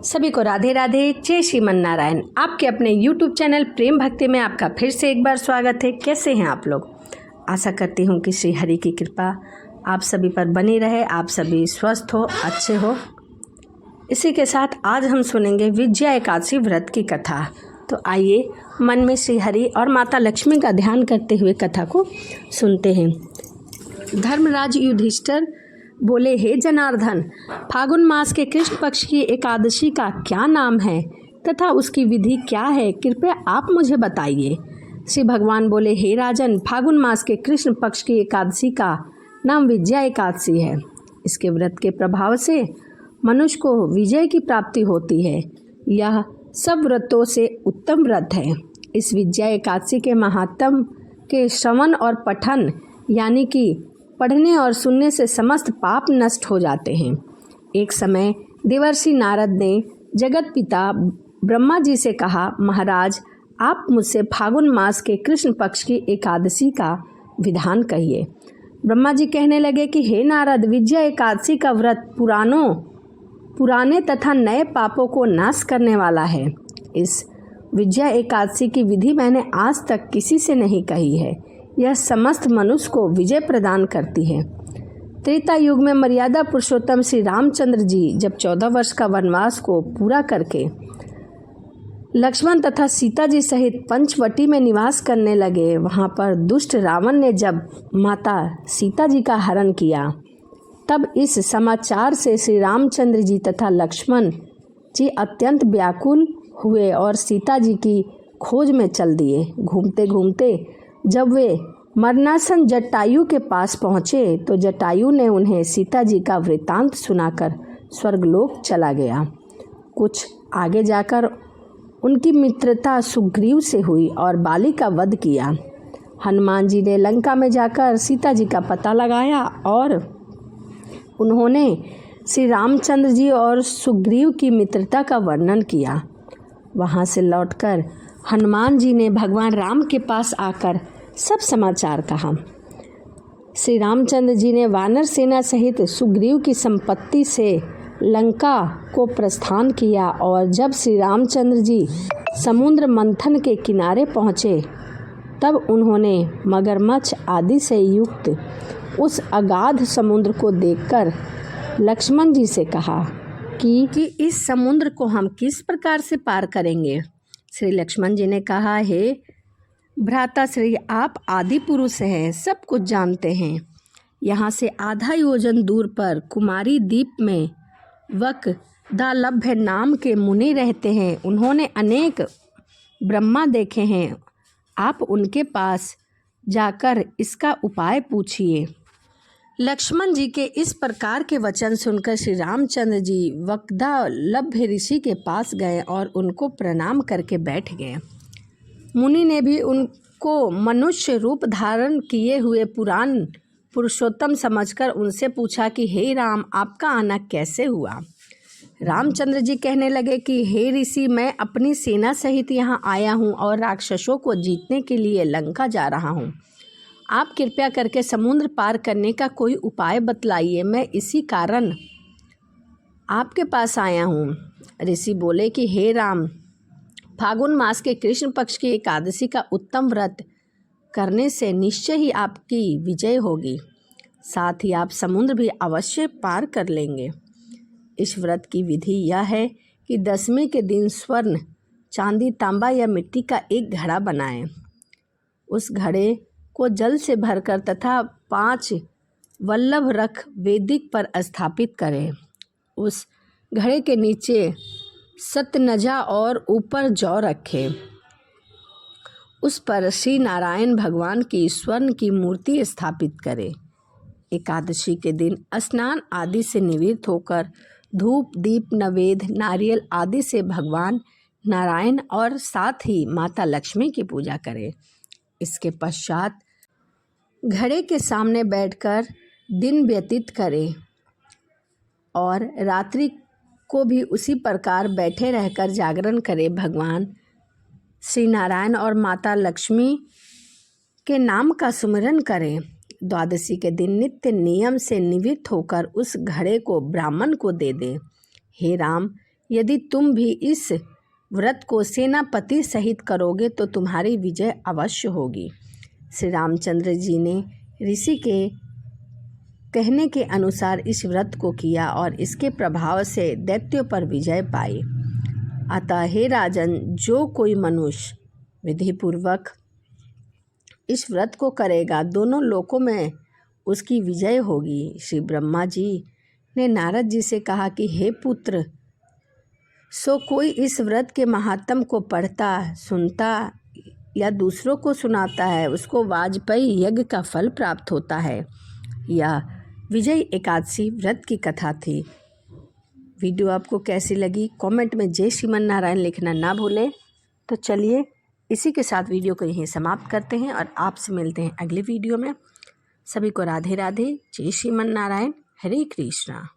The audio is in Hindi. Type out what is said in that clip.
सभी को राधे राधे, जय श्रीमन नारायण। आपके अपने YouTube चैनल प्रेम भक्ति में आपका फिर से एक बार स्वागत है। कैसे हैं आप लोग? आशा करती हूँ कि श्री हरि की कृपा आप सभी पर बनी रहे, आप सभी स्वस्थ हो, अच्छे हो। इसी के साथ आज हम सुनेंगे विजया एकादशी व्रत की कथा। तो आइए मन में श्री हरि और माता लक्ष्मी का ध्यान करते हुए कथा को सुनते हैं। धर्मराज युधिष्ठिर बोले, हे जनार्दन, फागुन मास के कृष्ण पक्ष की एकादशी का क्या नाम है तथा उसकी विधि क्या है, कृपया आप मुझे बताइए। श्री भगवान बोले, हे राजन, फागुन मास के कृष्ण पक्ष की एकादशी का नाम विजया एकादशी है। इसके व्रत के प्रभाव से मनुष्य को विजय की प्राप्ति होती है। यह सब व्रतों से उत्तम व्रत है। इस विजया एकादशी के महात्म के श्रवण और पठन यानी कि पढ़ने और सुनने से समस्त पाप नष्ट हो जाते हैं। एक समय देवर्षि नारद ने जगत पिता ब्रह्मा जी से कहा, महाराज, आप मुझसे फागुन मास के कृष्ण पक्ष की एकादशी का विधान कहिए। ब्रह्मा जी कहने लगे कि हे नारद, विजया एकादशी का व्रत पुराने तथा नए पापों को नाश करने वाला है। इस विजया एकादशी की विधि मैंने आज तक किसी से नहीं कही है। यह समस्त मनुष्य को विजय प्रदान करती है। त्रेता युग में मर्यादा पुरुषोत्तम श्री रामचंद्र जी जब 14 वर्ष का वनवास को पूरा करके लक्ष्मण तथा सीता जी सहित पंचवटी में निवास करने लगे, वहां पर दुष्ट रावण ने जब माता सीता जी का हरण किया, तब इस समाचार से श्री रामचंद्र जी तथा लक्ष्मण जी अत्यंत व्याकुल हुए और सीता जी की खोज में चल दिए। घूमते घूमते जब वे मरणासन जटायु के पास पहुँचे तो जटायु ने उन्हें सीता जी का वृतांत सुनाकर स्वर्गलोक चला गया। कुछ आगे जाकर उनकी मित्रता सुग्रीव से हुई और बाली का वध किया। हनुमान जी ने लंका में जाकर सीता जी का पता लगाया और उन्होंने श्री रामचंद्र जी और सुग्रीव की मित्रता का वर्णन किया। वहाँ से लौटकर हनुमान जी ने भगवान राम के पास आकर सब समाचार कहा। श्री रामचंद्र जी ने वानर सेना सहित सुग्रीव की संपत्ति से लंका को प्रस्थान किया और जब श्री रामचंद्र जी समुद्र मंथन के किनारे पहुँचे तब उन्होंने मगरमच्छ आदि से युक्त उस अगाध समुद्र को देखकर लक्ष्मण जी से कहा कि इस समुद्र को हम किस प्रकार से पार करेंगे। श्री लक्ष्मण जी ने कहा, हे भ्राता श्री, आप आदि पुरुष हैं, सब कुछ जानते हैं। यहाँ से आधा योजन दूर पर कुमारी द्वीप में वकदालभ्य नाम के मुनि रहते हैं। उन्होंने अनेक ब्रह्मा देखे हैं। आप उनके पास जाकर इसका उपाय पूछिए। लक्ष्मण जी के इस प्रकार के वचन सुनकर श्री रामचंद्र जी वकदालभ्य ऋषि के पास गए और उनको प्रणाम करके बैठ गए। मुनि ने भी उनको मनुष्य रूप धारण किए हुए पुराण पुरुषोत्तम समझकर उनसे पूछा कि हे राम, आपका आना कैसे हुआ। रामचंद्र जी कहने लगे कि हे ऋषि, मैं अपनी सेना सहित यहाँ आया हूँ और राक्षसों को जीतने के लिए लंका जा रहा हूँ। आप कृपया करके समुद्र पार करने का कोई उपाय बतलाइए, मैं इसी कारण आपके पास आया हूँ। ऋषि बोले कि हे राम, फागुन मास के कृष्ण पक्ष की एकादशी का उत्तम व्रत करने से निश्चय ही आपकी विजय होगी, साथ ही आप समुद्र भी अवश्य पार कर लेंगे। इस व्रत की विधि यह है कि 10वीं के दिन स्वर्ण, चांदी, तांबा या मिट्टी का एक घड़ा बनाएं। उस घड़े को जल से भरकर तथा 5 वल्लभ रख वेदिक पर स्थापित करें। उस घड़े के नीचे सतनजा और ऊपर जौ रखें। उस पर श्री नारायण भगवान की स्वर्ण की मूर्ति स्थापित करें। एकादशी के दिन स्नान आदि से निवृत्त होकर धूप, दीप, नवेद, नारियल आदि से भगवान नारायण और साथ ही माता लक्ष्मी की पूजा करें। इसके पश्चात घड़े के सामने बैठकर दिन व्यतीत करें और रात्रि को भी उसी प्रकार बैठे रहकर जागरण करें। भगवान श्री नारायण और माता लक्ष्मी के नाम का सुमिरन करें। द्वादशी के दिन नित्य नियम से निवृत्त होकर उस घड़े को ब्राह्मण को दे दें। हे राम, यदि तुम भी इस व्रत को सेनापति सहित करोगे तो तुम्हारी विजय अवश्य होगी। श्री रामचंद्र जी ने ऋषि के कहने के अनुसार इस व्रत को किया और इसके प्रभाव से दैत्यों पर विजय पाई। अतः हे राजन, जो कोई मनुष्य विधिपूर्वक इस व्रत को करेगा, दोनों लोकों में उसकी विजय होगी। श्री ब्रह्मा जी ने नारद जी से कहा कि हे पुत्र, सो कोई इस व्रत के महात्म को पढ़ता, सुनता या दूसरों को सुनाता है, उसको वाजपेयी यज्ञ का फल प्राप्त होता है। यह विजय एकादशी व्रत की कथा थी। वीडियो आपको कैसी लगी कमेंट में जय श्रीमन नारायण लिखना ना भूलें। तो चलिए इसी के साथ वीडियो को यहीं समाप्त करते हैं और आपसे मिलते हैं अगले वीडियो में। सभी को राधे राधे, जय श्रीमन नारायण, हरे कृष्णा।